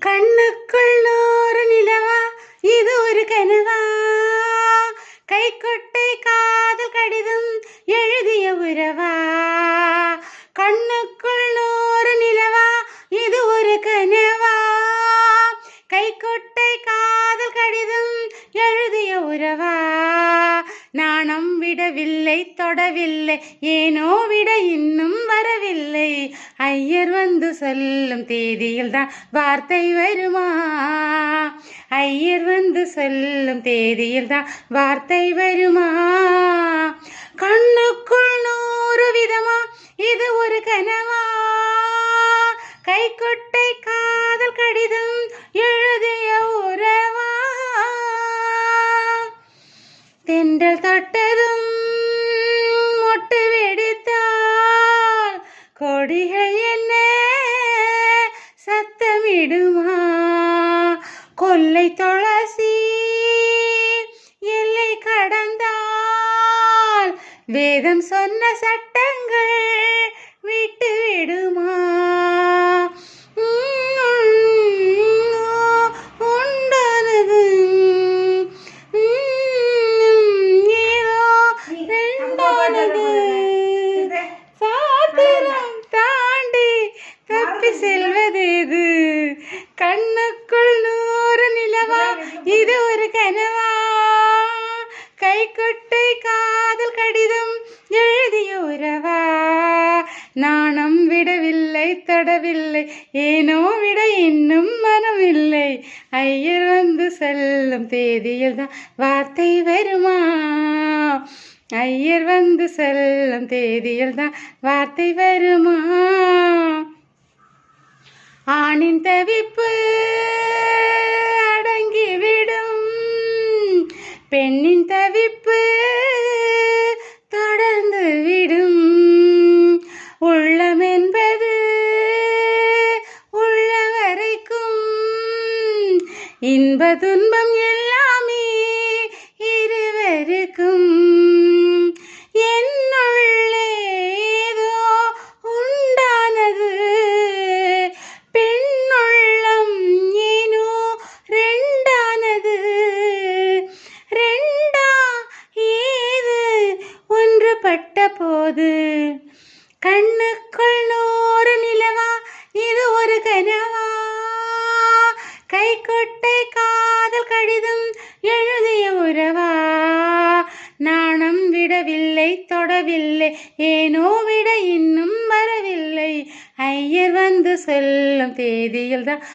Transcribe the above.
கண்ணுக்குள் நூறு நிலவா இது ஒரு கனவா, கைக்குட்டை காதல் கடிதம் எழுதிய உறவா. கண்ணுக்குள் நூறு நிலவா இது ஒரு கனவா, கைக்குட்டை காதல் கடிதம் எழுதிய உறவா. நாணம் விடவில்லை தொடவில்லை, ஏனோ விட இன்னும் வரவில்லை. ஐயர் வந்து சொல்லும் தேதியில் தான் வார்த்தை வருமா, ஐயர் வந்து சொல்லும் தேதியில் தான் வார்த்தை வருமா. கண்ணுக்குள் நூறு விதமா இது ஒரு கனவா, கைக்குட்டை காதல் கடிதம் எழுதிய உறவா. தென்றல் தொட்டதும் மொட்டு வெடித்தால் கொடிகள் என்ன சத்தமிடுமா. கொல்லை துளசி எல்லை கடந்தால் வேதம் சொன்ன சட்டங்கள் விட்டு விடுமா. உண்டானது ஏதோ ரெண்டானது, சாத்திரம் தாண்டி தப்பி செல்வது இது. கண்ணுக்குள் நூறு நிலவா இது ஒரு கனவா, கைக்குட்டை காதல் கடிதம் எழுதிய உறவா. நாணம் விடவில்லை தொடவில்லை, ஏனோ விட இன்னும் மனமில்லை. ஐயர் வந்து சொல்லும் தேதியில் தான் வார்த்தை வருமா, ஐயர் வந்து சொல்லும் தேதியில் தான் வார்த்தை வருமா. ஆணின் தவிப்பு அடங்கிவிடும், பெண்ணின் தவிப்பு தொடர்ந்து விடும். உள்ளம் என்பது உள்ள வரைக்கும் இன்ப துன்பம் எல்லாமே இருவருக்கும். என்னுள்ளே ஏதோ உண்டானது, பெண்ணுள்ளம் ஏனோ ரெண்டானது. ரெண்டா ஏது ஒன்றுபட்ட போது. கண்ணுக்குள் நூறு நிலவா இது ஒரு கனவா, கைக்குட்டை காதல் கடிதம் எழுதிய உறவா. நாணம் விடவில்லை தொடவில்லை, ஏனோ விட இன்னும் வரவில்லை. ஐயர் வந்து சொல்லும் தேதியில் தான்